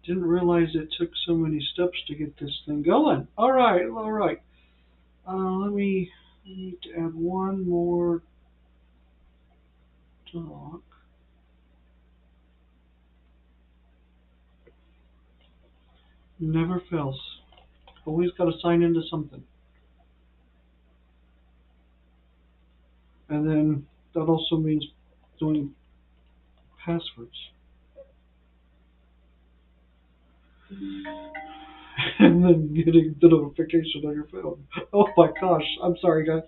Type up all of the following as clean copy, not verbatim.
Didn't realize it took so many steps to get this thing going. All right, all right. Let me. I need to add one more dock. Never fails. Always got to sign into something. And then that also means doing passwords. And then getting the notification on your phone. Oh my gosh. I'm sorry, guys.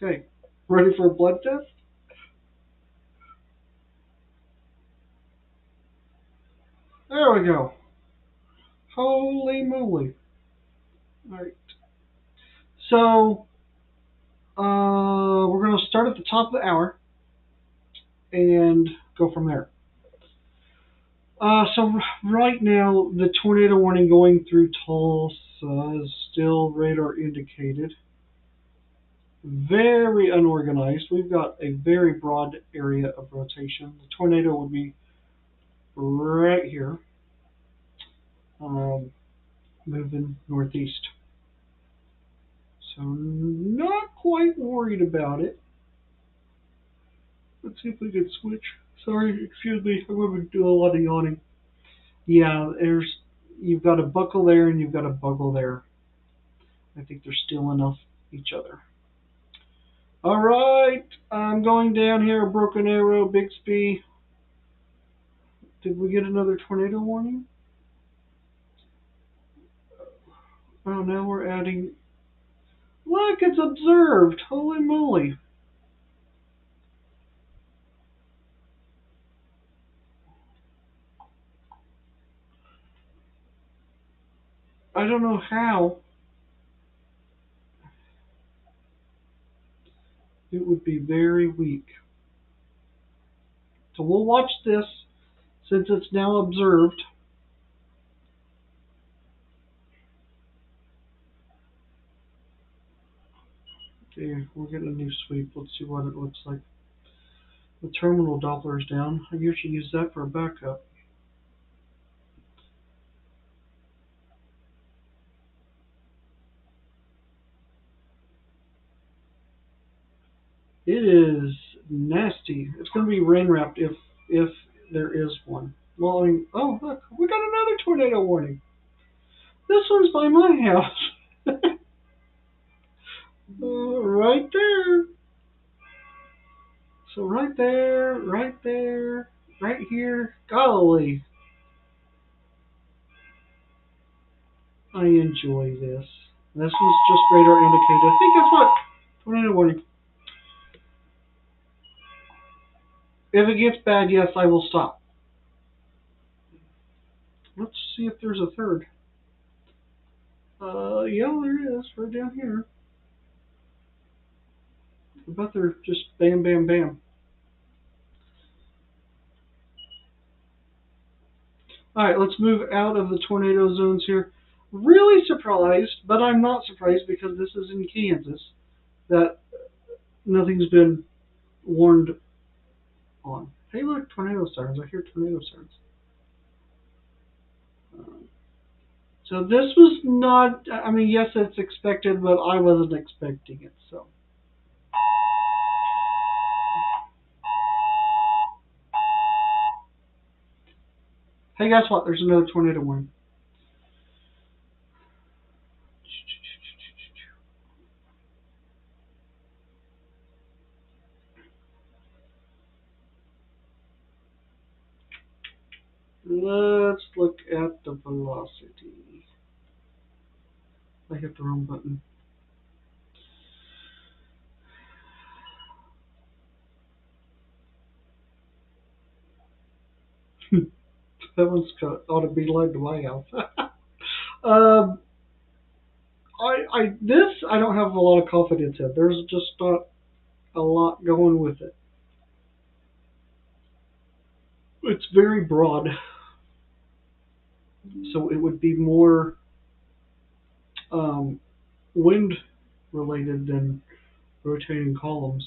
Okay. Ready for a blood test? There we go. Holy moly. Alright. So, we're going to start at the top of the hour and go from there. So right now, the tornado warning going through Tulsa is still radar indicated. Very unorganized. We've got a very broad area of rotation. The tornado would be right here, um, moving northeast. So not quite worried about it. Let's see if we can switch. Sorry, excuse me. I'm going to do a lot of yawning. Yeah, you've got a buckle there and you've got a buckle there. I think they're stealing off each other. All right, I'm going down here. Broken Arrow, Bixby. Did we get another tornado warning? Oh, now we're adding. Look, it's observed. Holy moly. I don't know how. It would be very weak. So we'll watch this since it's now observed. Okay, we're getting a new sweep. Let's see what it looks like. The terminal Doppler is down. I usually use that for a backup. It is nasty. It's going to be rain wrapped if there is one. Well, I mean, oh look, we got another tornado warning. This one's by my house. Right there. So right there, right here. Golly, I enjoy this. This was just radar indicated. Hey, guess what? Tornado warning. If it gets bad, yes, I will stop. Let's see if there's a third. Yeah, there is, right down here. I bet they're just bam, bam, bam. All right, let's move out of the tornado zones here. Really surprised, but I'm not surprised because this is in Kansas, that nothing's been warned on. Hey, look, tornado sirens. I hear tornado sirens. Um, so this was not, I mean, yes, it's expected, but I wasn't expecting it. So, hey, guess what? There's another tornado warning. Let's look at the velocity. I hit the wrong button. That one's got, ought to be like to my house. um, I don't have a lot of confidence in. There's just not a lot going with it. It's very broad, so it would be more wind related than rotating columns.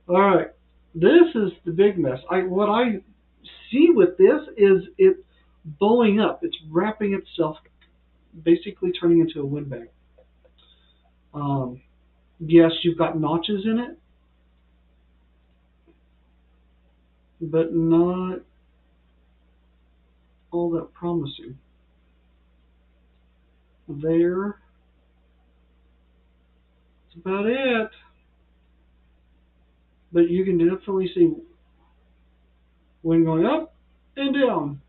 All right, this is the big mess. What I see with this is it bowing up. It's wrapping itself, basically turning into a windbag. Um, yes, you've got notches in it, but not all that promising. There, that's about it. But you can definitely see wind going up and down.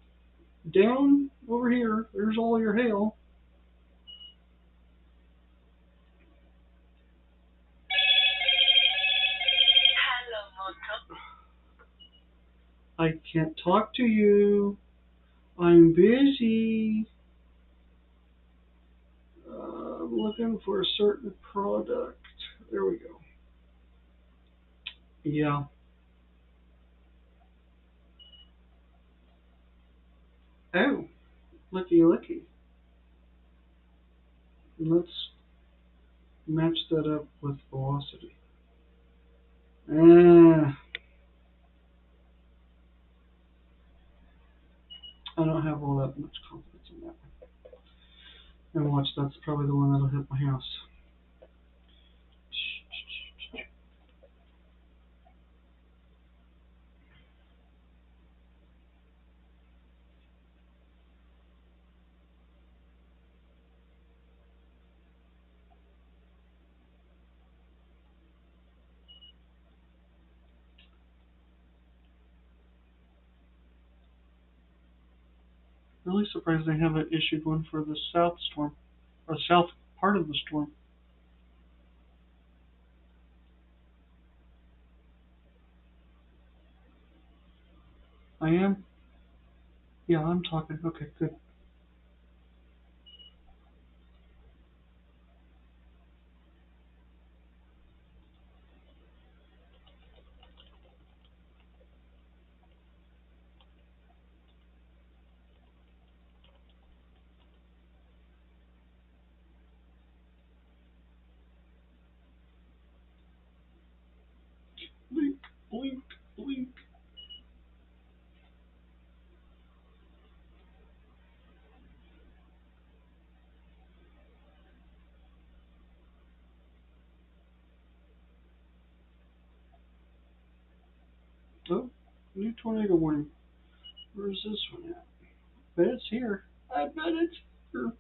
Down over here, there's all your hail. I can't talk to you. I'm busy. I'm looking for a certain product. There we go. Yeah. Oh, looky, looky. Let's match that up with velocity. I don't have all that much confidence in that one. And watch, that's probably the one that'll hit my house. Really surprised they haven't issued one for the south storm, or south part of the storm. I am? Yeah, I'm talking. Okay, good. Blink, blink, blink. Oh, new tornado warning. Where's this one at? Bet it's here. I bet it's here.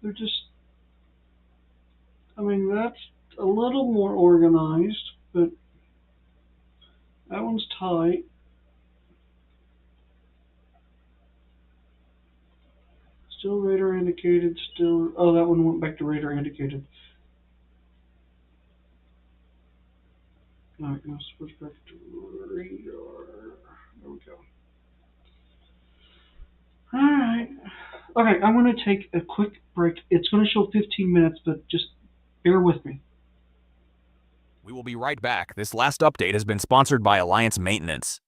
They're just, I mean, that's a little more organized, but that one's tight. Still radar indicated, still, oh, that one went back to radar indicated. Alright, now switch back to radar. There we go. Alright. Okay, I'm going to take a quick break. It's going to show 15 minutes, but just bear with me. We will be right back. This last update has been sponsored by Alliance Maintenance.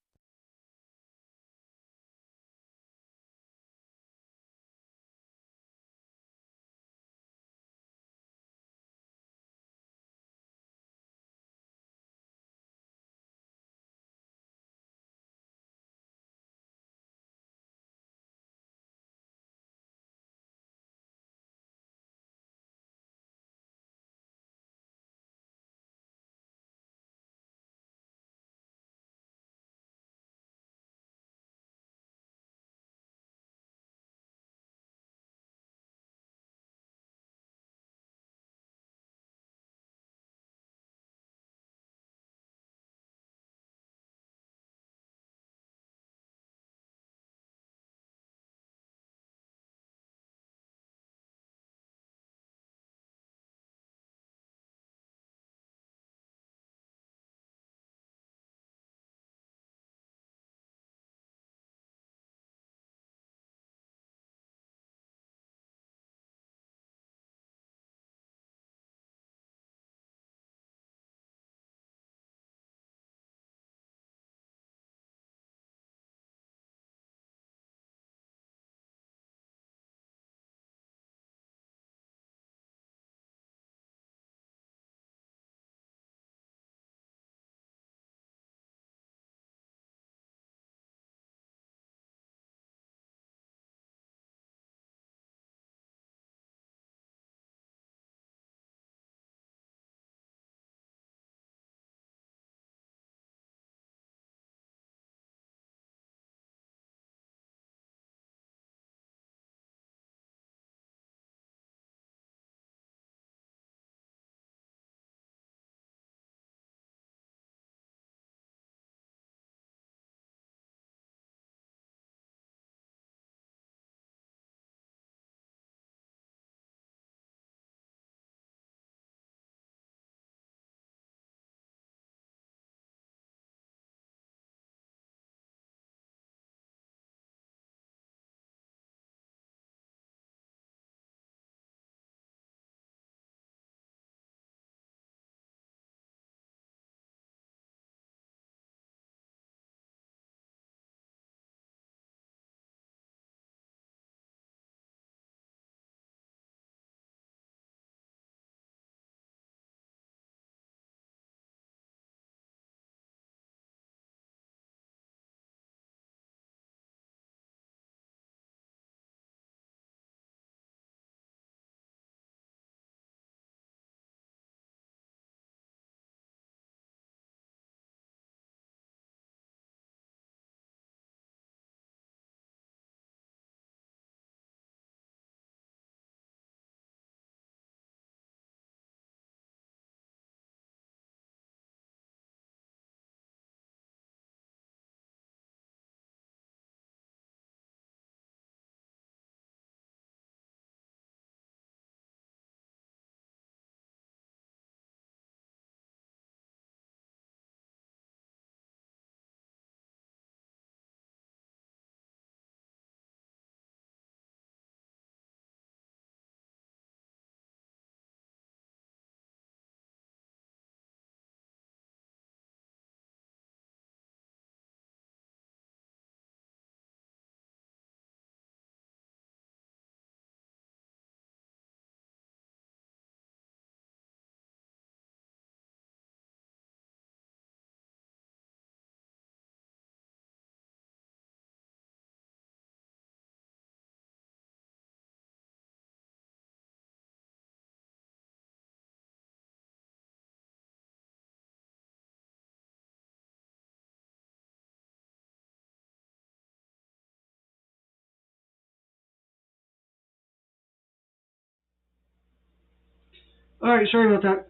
All right, sorry about that.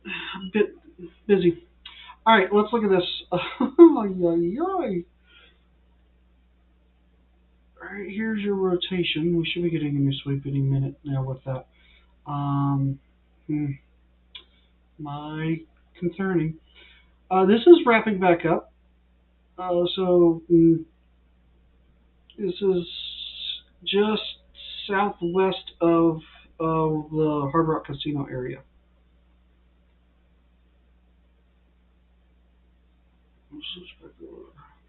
A bit busy. All right, let's look at this. Ay, ay, ay. All right, here's your rotation. We should be getting a new sweep any minute now with that. Um, hmm, my concerning. This is wrapping back up. This is just southwest of the Hard Rock Casino area.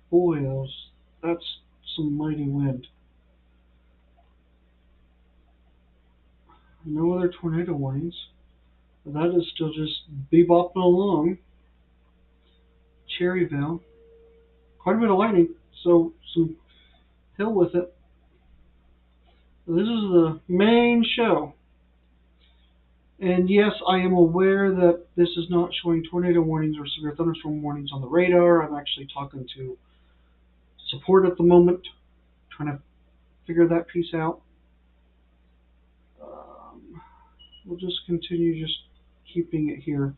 Boy, that's some mighty wind. No other tornado warnings. That is still just bebopping along. Cherryville. Quite a bit of lightning, so some hill with it. This is the main show. And yes, I am aware that this is not showing tornado warnings or severe thunderstorm warnings on the radar. I'm actually talking to support at the moment, trying to figure that piece out. Um, we'll just continue just keeping it here.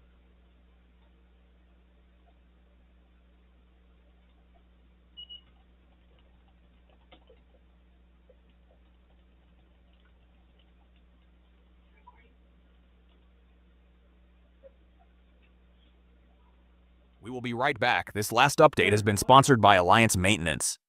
We will be right back. This last update has been sponsored by Alliance Maintenance.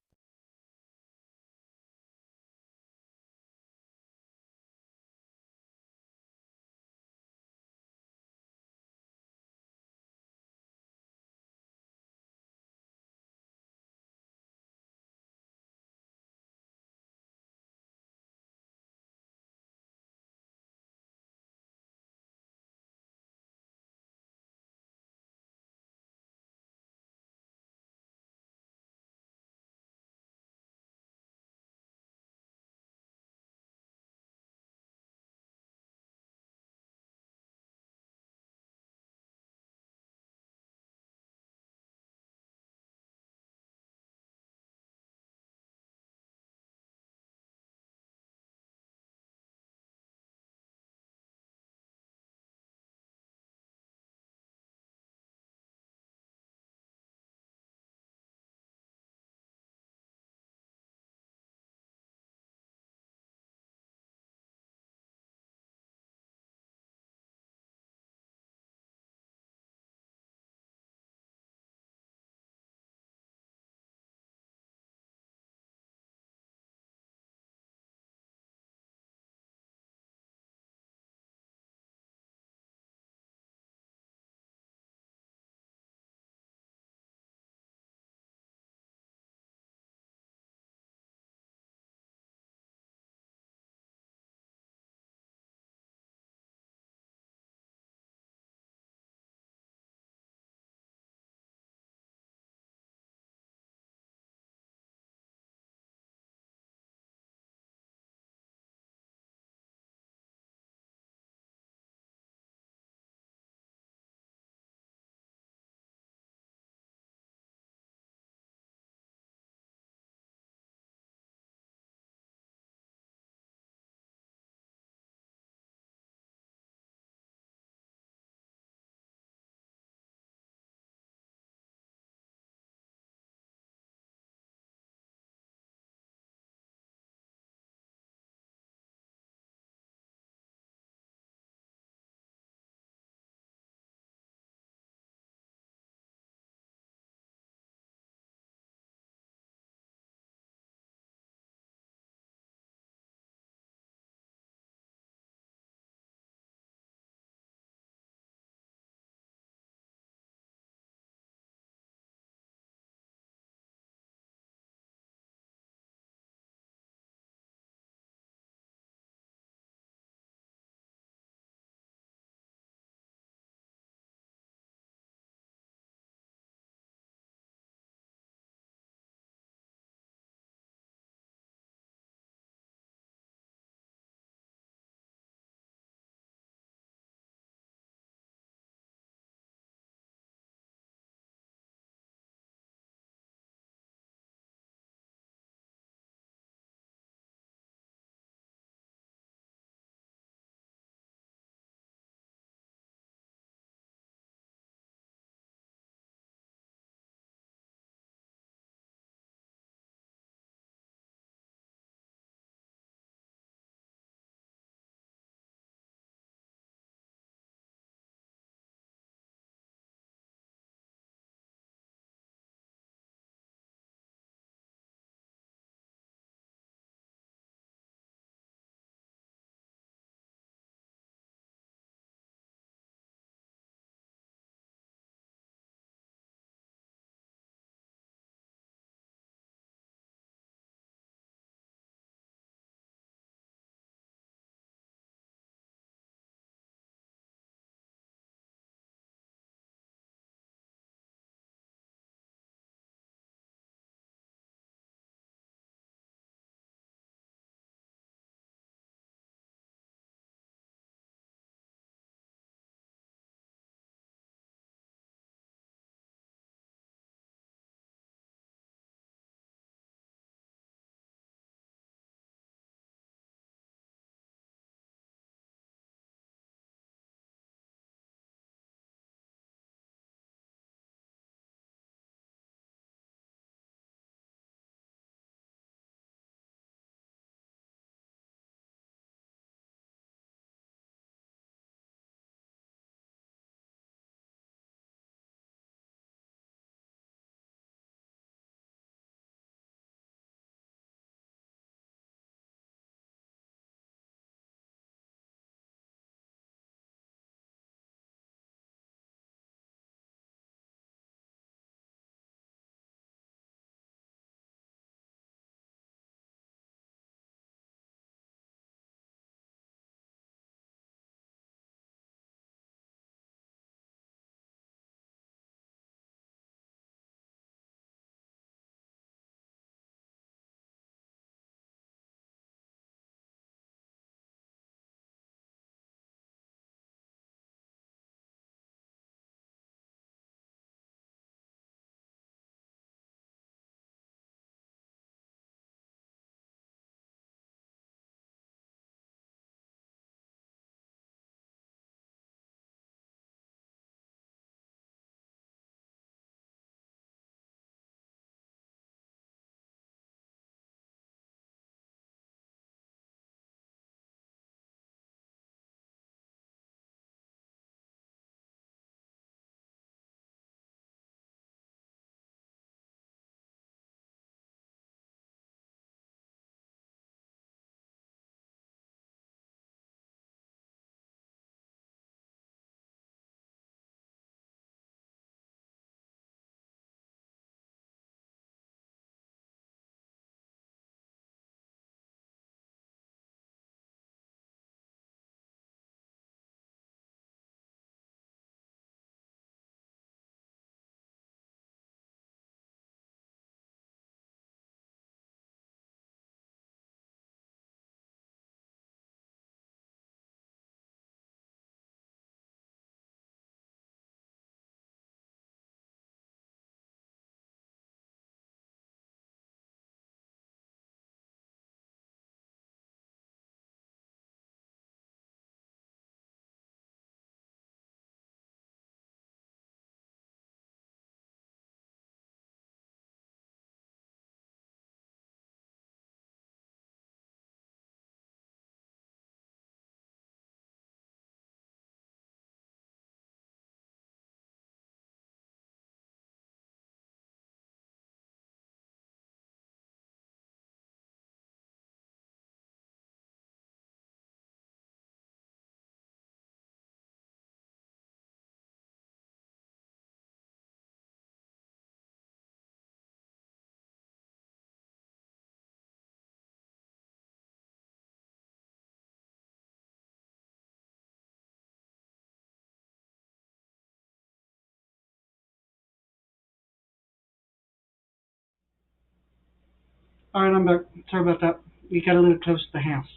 All right, I'm back. Sorry about that. We got a little close to the house.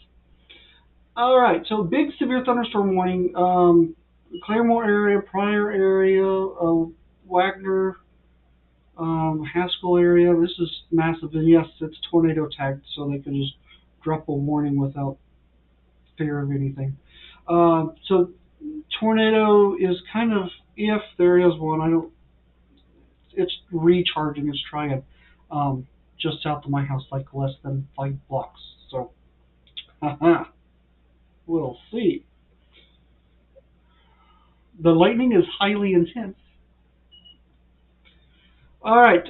All right, so big severe thunderstorm warning. Claremore area, Pryor area, Wagner, Haskell area. This is massive, and yes, it's tornado tagged, so they can just drop a warning without fear of anything. So tornado is kind of, if there is one, I don't. It's recharging. It's trying, just south of my house, like less than 5 blocks. So, we'll see. The lightning is highly intense. All right,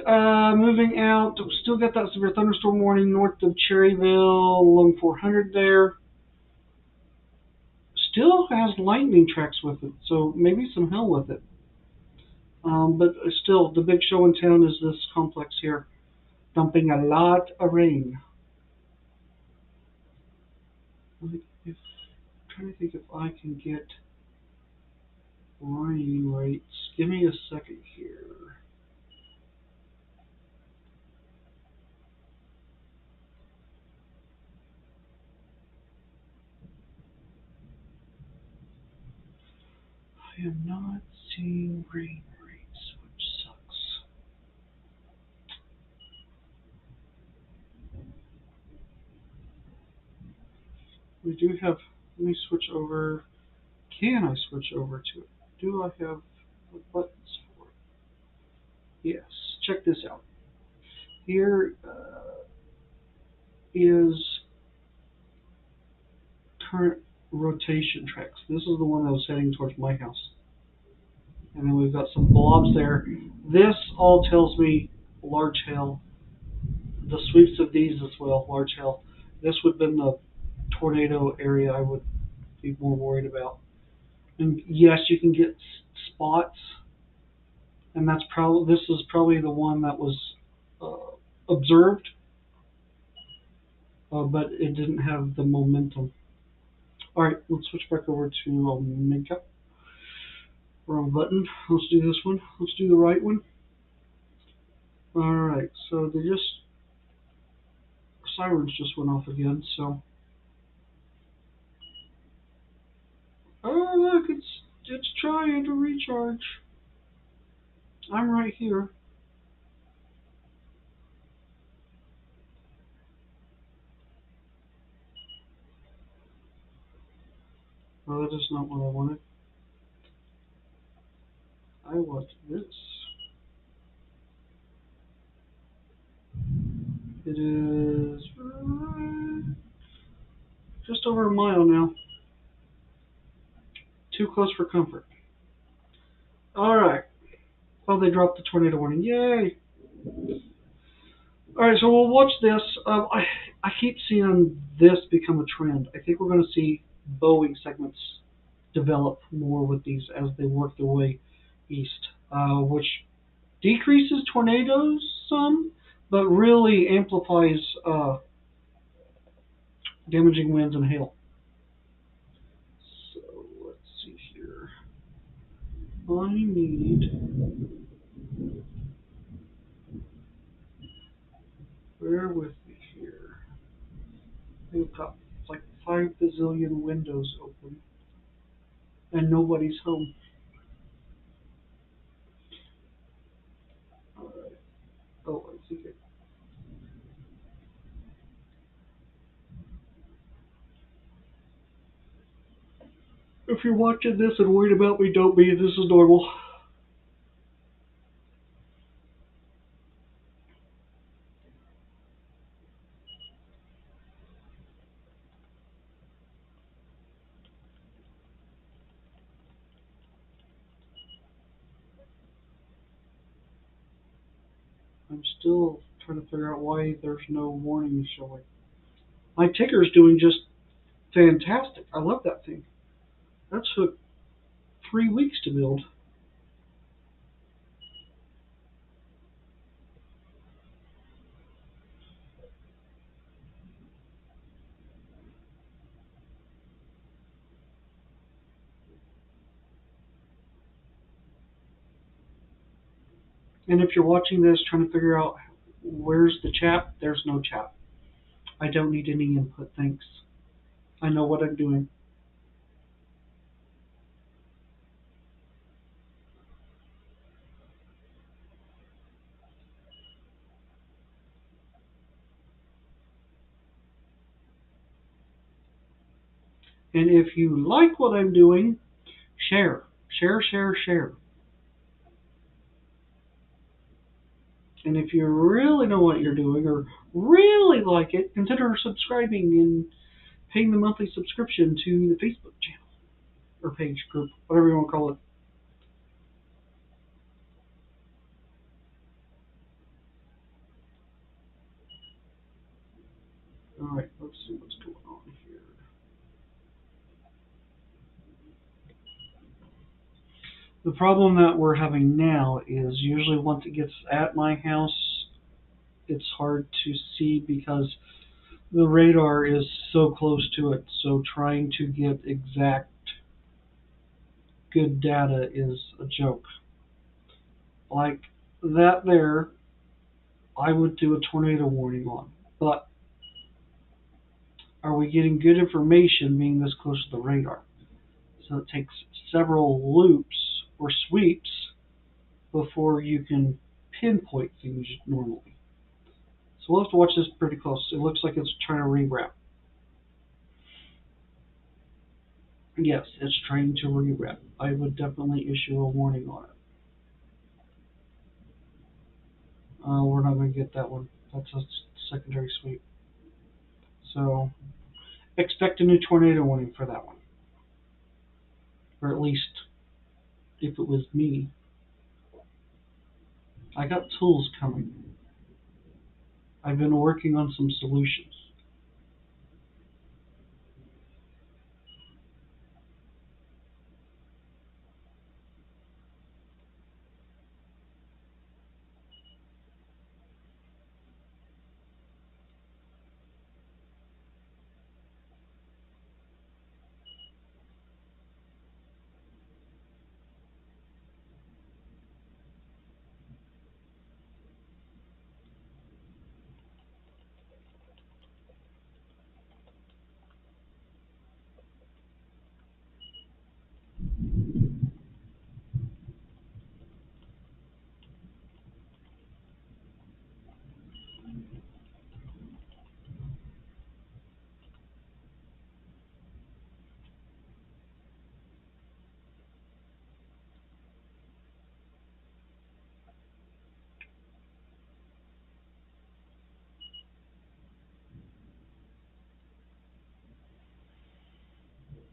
moving out. Still got that severe thunderstorm warning north of Cherryville, along 400 there. Still has lightning tracks with it, so maybe some hell with it. But still, the big show in town is this complex here, dumping a lot of rain. I'm trying to think if I can get rain rates. Give me a second here. I am not seeing rain rates, which sucks. We do have, let me switch over. Can I switch over to it? Do I have the buttons for it? Yes. Check this out. Here is current rotation tracks. This is the one that was heading towards my house. And then we've got some blobs there. This all tells me large hail. The sweeps of these as well, large hail. This would have been the tornado area I would be more worried about. And yes, you can get spots, and that's probably, this is probably the one that was observed, but it didn't have the momentum. All right, let's switch back over to Omega. Wrong button. Let's do this one. Let's do the right one. All right, so they just, sirens just went off again. So, oh look, it's trying to recharge. I'm right here. Oh, that is not what I wanted. I want this. It is just over a mile now. Too close for comfort. All right. Oh, they dropped the tornado warning. Yay! All right, so we'll watch this. I keep seeing this become a trend. I think we're going to see Boeing segments develop more with these as they work their way east, which decreases tornadoes some, but really amplifies damaging winds and hail. So let's see here. I need, bear with me here. We've got like 5 bazillion windows open, and nobody's home. All right. Oh, I think it. If you're watching this and worried about me, don't be. This is normal. I'm still trying to figure out why there's no warning showing. My ticker's doing just fantastic. I love that thing. That took 3 weeks to build. And if you're watching this, trying to figure out Where's the chap? There's no chap. I don't need any input, thanks. I know what I'm doing. And if you like what I'm doing, share. Share, share, share. And if you really know what you're doing or really like it, consider subscribing and paying the monthly subscription to the Facebook channel or page group, whatever you want to call it. Alright, let's see what's going on here. The problem that we're having now is usually once it gets at my house, it's hard to see because the radar is so close to it. So trying to get exact good data is a joke. Like that there, I would do a tornado warning on. But are we getting good information being this close to the radar? So it takes several loops or sweeps before you can pinpoint things normally. So we'll have to watch this pretty close. It looks like it's trying to rewrap. Yes, it's trying to rewrap. I would definitely issue a warning on it. We're not going to get that one. That's a secondary sweep. So expect a new tornado warning for that one. Or at least, if it was me. I got tools coming. I've been working on some solutions.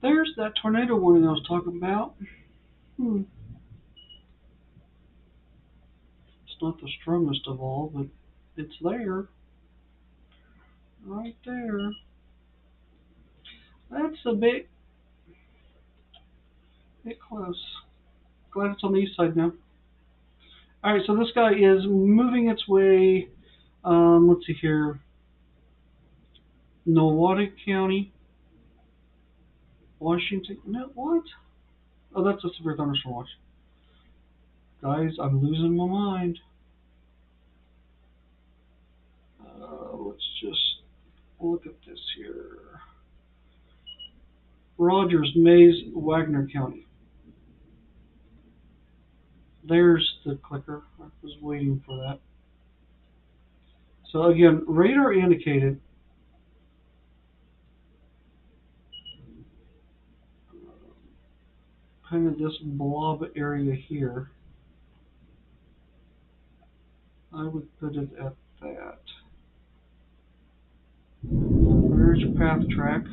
There's that tornado warning I was talking about. It's not the strongest of all, but it's there. Right there. That's a bit close. Glad it's on the east side now. Alright, so this guy is moving its way, let's see here, Nolwatic County, Washington, no, what? Oh, that's a severe thunderstorm watch. Guys, I'm losing my mind. Let's just look at this here. Rogers, Mays, Wagner County. There's the clicker. I was waiting for that. So again, radar indicated. Kind of this blob area here. I would put it at that. There's your path track.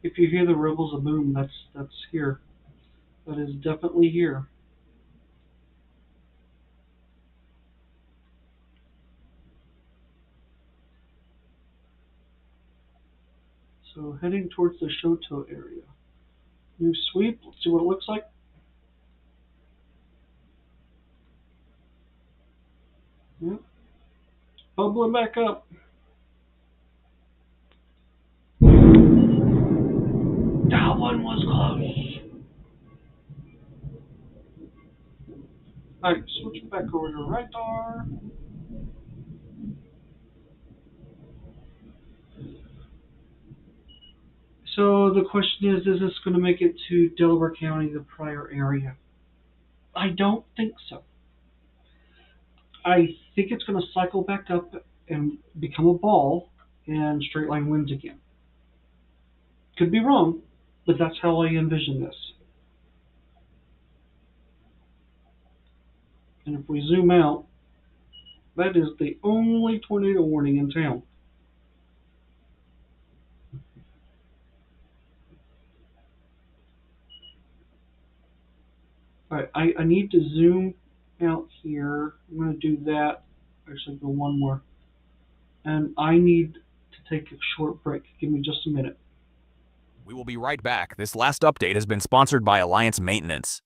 If you hear the rebels of boom, that's here. That is definitely here. So heading towards the Shoto area. New sweep. Let's see what it looks like. Yep. Bubbling back up. That one was close. Alright, switch back over to Radar. So the question is this going to make it to Delaware County, the prior area? I don't think so. I think it's going to cycle back up and become a ball and straight line wins again. Could be wrong, but that's how I envision this. And if we zoom out, that is the only tornado warning in town. Alright, I need to zoom out here. I'm going to do that. Actually, go one more. And I need to take a short break. Give me just a minute. We will be right back. This last update has been sponsored by Alliance Maintenance.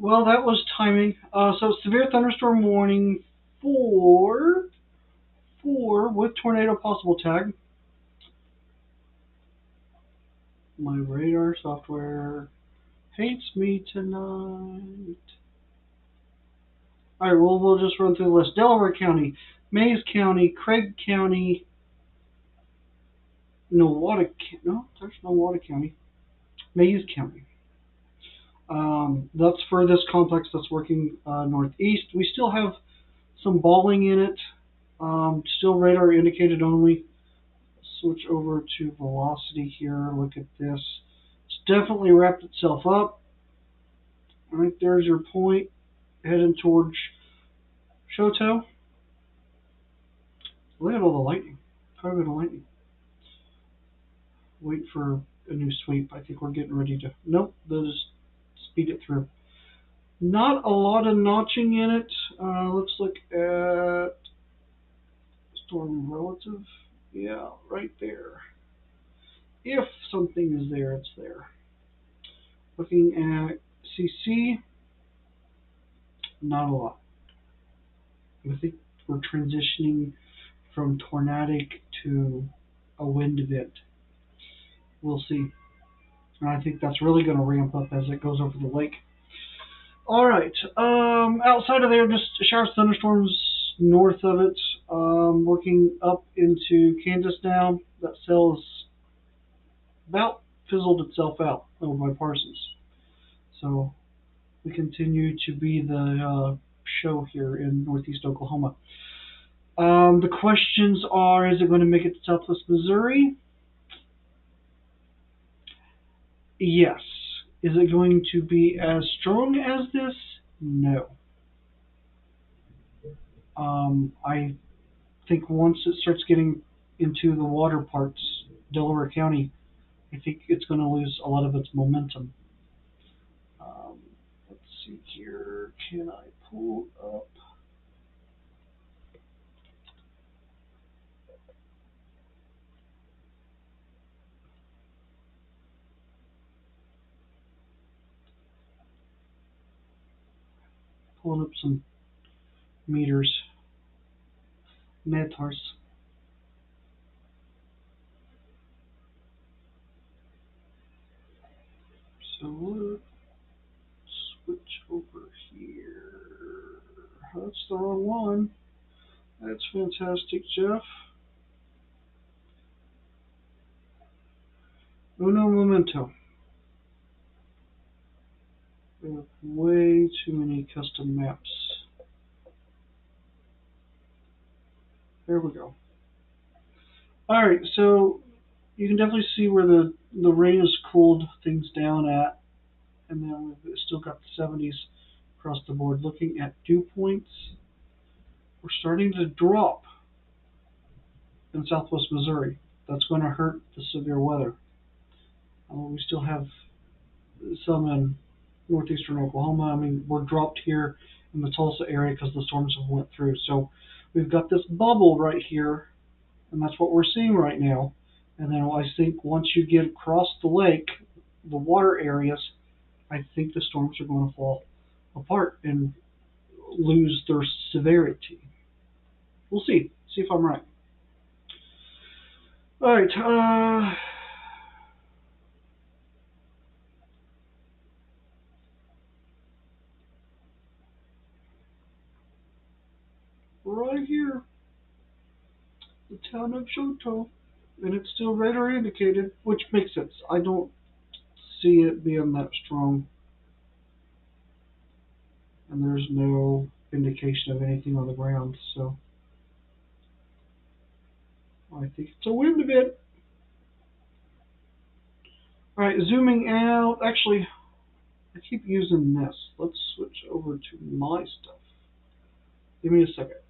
Well, that was timing. So severe thunderstorm warning four with tornado possible tag. My radar software hates me tonight. All right, well, we'll just run through the list. Delaware County, Mays County, Craig County, Nowata. No, there's Nowata County. Mays County. That's for this complex that's working northeast. We still have some balling in it. Still radar indicated only. Switch over to velocity here. Look at this. It's definitely wrapped itself up. Right there's your point. Heading towards Shoto. Look at all the lightning. Quite a bit of lightning. Wait for a new sweep. I think we're getting ready to. Nope, they'll just speed it through. Not a lot of notching in it. Let's look at storm relative. Yeah, right there. If something is there, it's there. Looking at CC, not a lot. I think we're transitioning from tornadic to a wind event. We'll see. And I think that's really going to ramp up as it goes over the lake. All right. Outside of there, just showers, thunderstorms north of it. Working up into Kansas now. That cell is about fizzled itself out over by Parsons. So we continue to be the show here in northeast Oklahoma. The questions are, is it going to make it to southwest Missouri? Yes. Is it going to be as strong as this? No. I think once it starts getting into the water parts, Delaware County, I think it's going to lose a lot of its momentum. Let's see here. Can I pull up? Pulling up some meters. Metars. So let's switch over here. That's the wrong one. That's fantastic, Jeff. Uno momento. We have way too many custom maps. There we go. Alright, so you can definitely see where the rain has cooled things down at. And then we've still got the 70s across the board. Looking at dew points, we're starting to drop in southwest Missouri. That's going to hurt the severe weather. We still have some in northeastern Oklahoma. I mean, we're dropped here in the Tulsa area because the storms have went through. So we've got this bubble right here, and that's what we're seeing right now. And then I think once you get across the lake, the water areas, I think the storms are going to fall apart and lose their severity. We'll see. See if I'm right. All right. Right here, the town of Shoto, and it's still radar indicated, which makes sense. I don't see it being that strong, and there's no indication of anything on the ground, so I think it's a wind event. Alright, zooming out. Actually, I keep using this. Let's switch over to my stuff. Give me a second.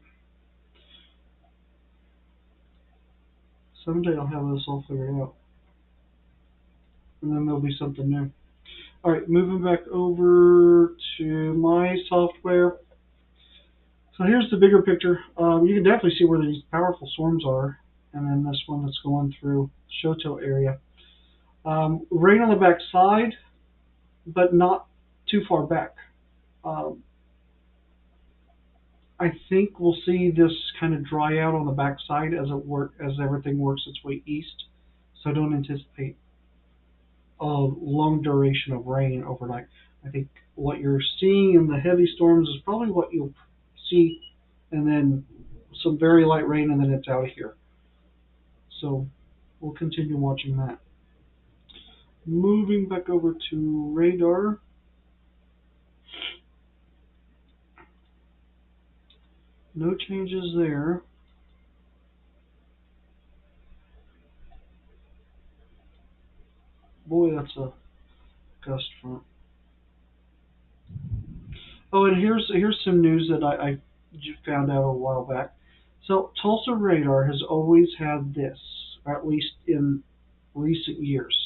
Someday I'll have this all figured out. And then there'll be something new. Alright, moving back over to my software. So here's the bigger picture. You can definitely see where these powerful storms are. And then this one that's going through Shoto area. Rain on the back side, but not too far back. Um, I think we'll see this kind of dry out on the backside as everything works its way east. So don't anticipate a long duration of rain overnight. I think what you're seeing in the heavy storms is probably what you'll see, and then some very light rain, and then it's out of here. So we'll continue watching that. Moving back over to radar. No changes there. Boy, that's a gust front. Oh, and here's some news that I found out a while back. So Tulsa radar has always had this, or at least in recent years,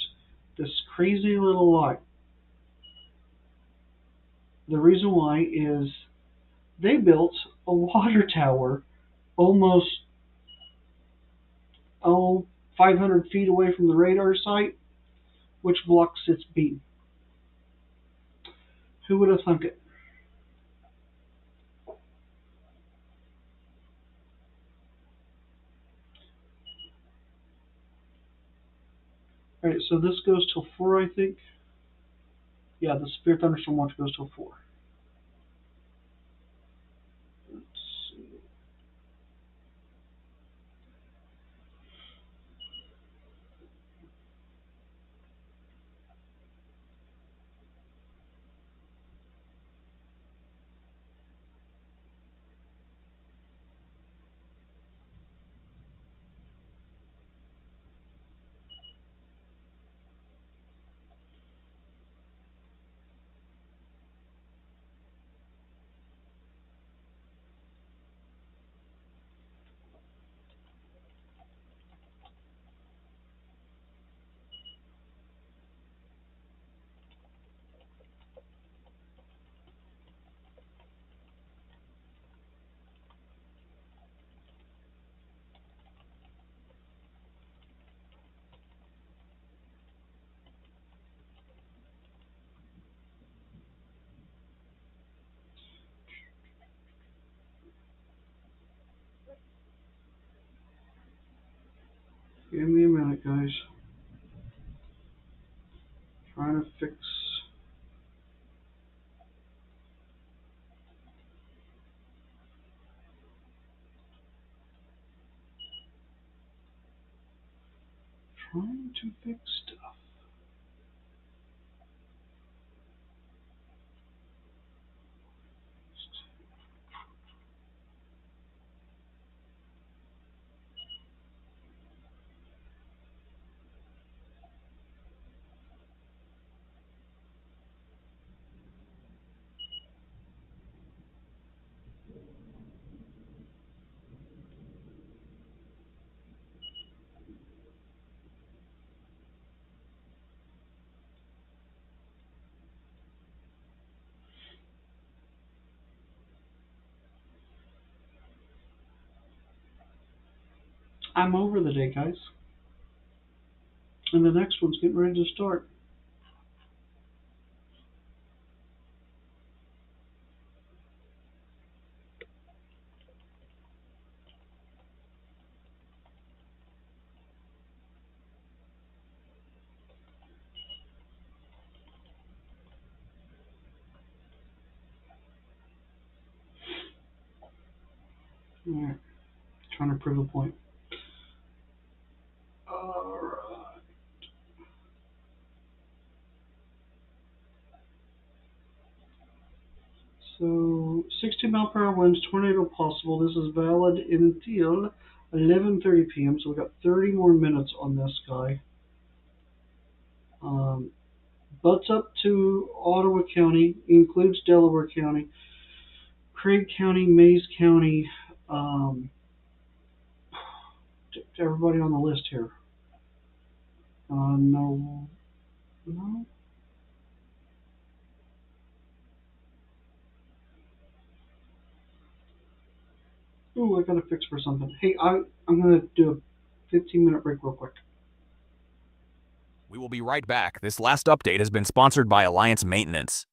this crazy little light. The reason why is they built a water tower almost 500 feet away from the radar site, which blocks its beam. Who would have thunk it? All right, so this goes till 4, I think. Yeah, the severe thunderstorm watch goes till 4. Let's see. Give me a minute, guys. Trying to fix. Trying to fix stuff. I'm over the day, guys. And the next one's getting ready to start. Alright. Trying to prove a point. Alright. So 60-mile-per-hour winds, tornado possible. This is valid until 11:30 p.m. So we've got 30 more minutes on this guy. Butts up to Ottawa County, includes Delaware County, Craig County, Mays County, to everybody on the list here. No. Ooh, I got to fix for something. Hey, I'm gonna do a 15-minute break real quick. We will be right back. This last update has been sponsored by Alliance Maintenance.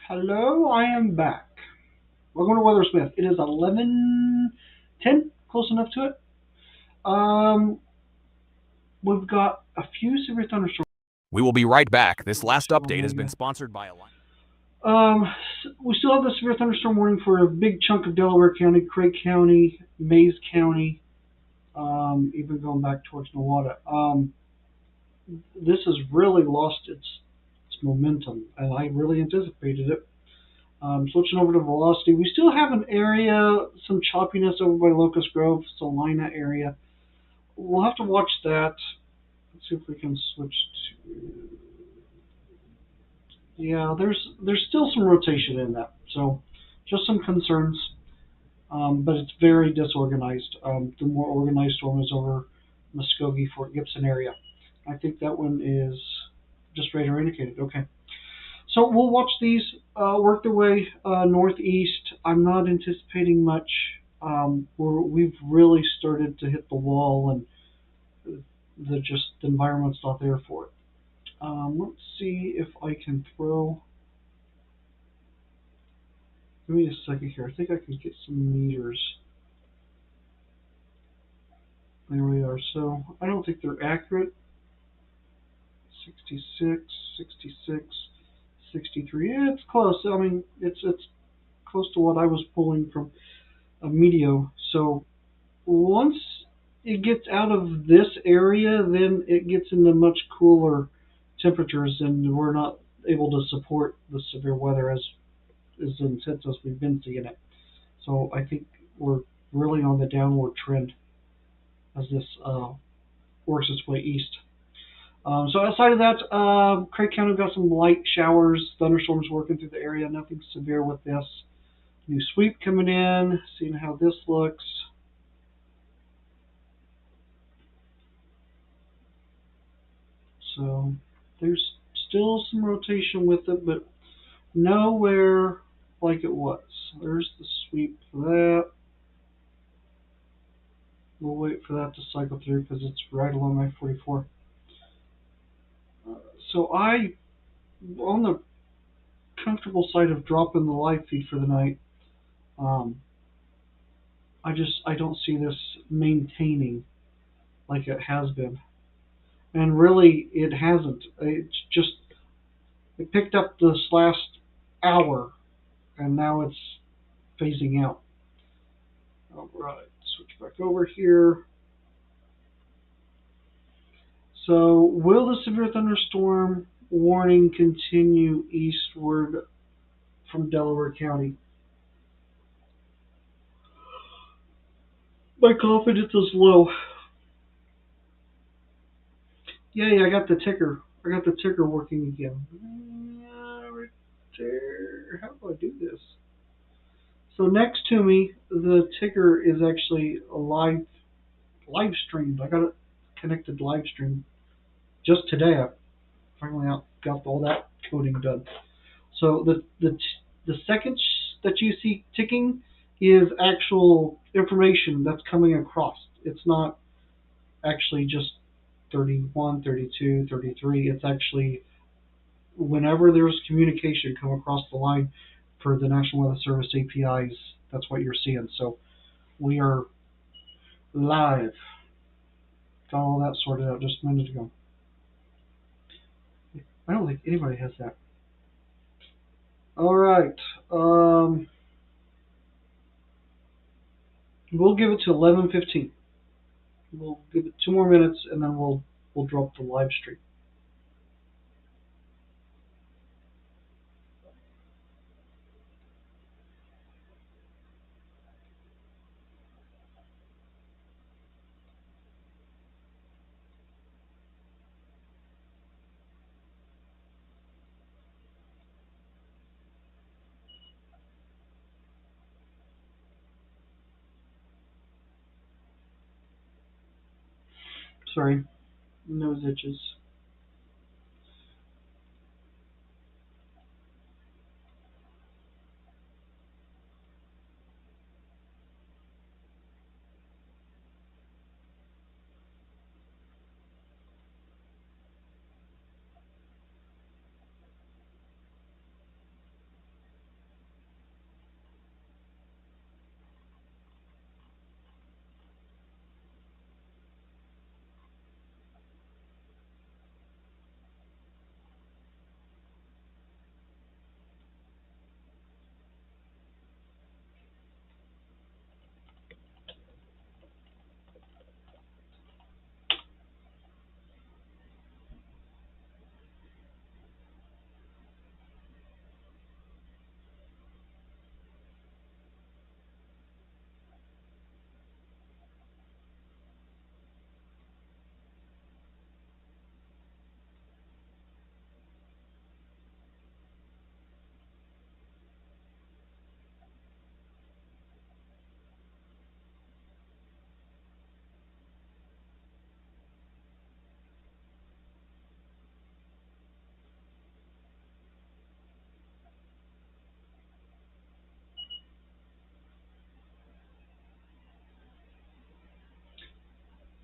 Hello, I am back. Welcome to Weathersmith. It is 11:10, close enough to it. Um, we've got a few severe thunderstorms. We will be right back. This last update has been sponsored by Alliance. We still have the severe thunderstorm warning for a big chunk of Delaware County, Craig County, Mays County, even going back towards Nowata. This has really lost its momentum, and I really anticipated it. Switching over to velocity, we still have an area, some choppiness over by Locust Grove, Salina area. We'll have to watch that. Let's see if we can switch to. Yeah, there's still some rotation in that, so just some concerns. But it's very disorganized. The more organized storm is over Muskogee, Fort Gibson area. I think that one is just radar indicated. Okay. So we'll watch these work their way northeast. I'm not anticipating much. We've really started to hit the wall, and the environment's not there for it. Let's see if I can throw. Give me a second here. I think I can get some meters. There we are. So I don't think they're accurate. 66, 66, 63. Yeah, it's close. I mean, it's close to what I was pulling from a Meteo. So once it gets out of this area, then it gets into much cooler temperatures, and we're not able to support the severe weather as intense as we've been seeing it. So I think we're really on the downward trend as this works its way east. So outside of that, Craig County got some light showers, thunderstorms working through the area. Nothing severe with this. New sweep coming in, seeing how this looks. So there's still some rotation with it, but nowhere like it was. There's the sweep for that. We'll wait for that to cycle through because it's right along I-44. So I, on the comfortable side of dropping the live feed for the night, I don't see this maintaining like it has been. And really, it hasn't. It picked up this last hour, and now it's phasing out. All right, switch back over here. So, will the severe thunderstorm warning continue eastward from Delaware County? My confidence is low. Yay, I got the ticker. I got the ticker working again. Right there. How do I do this? So next to me, the ticker is actually a live streamed. I got it connected live stream just today. I finally got all that coding done. So the second that you see ticking is actual information that's coming across. It's not actually just 31, 32, 33. It's actually whenever there's communication come across the line for the National Weather Service APIs, that's what you're seeing. So we are live. Got all that sorted out just a minute ago. I don't think anybody has that. All right. We'll give it to 11:15. We'll give it 2 more minutes, and then we'll drop the live stream. Sorry, nose itches.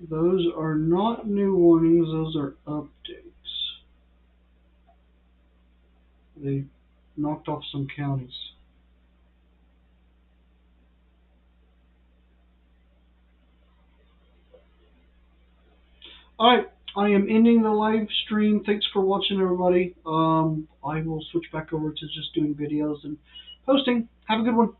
Those are not new warnings, those are updates. They knocked off some counties. Alright, I am ending the live stream. Thanks for watching, everybody. I will switch back over to just doing videos and posting. Have a good one.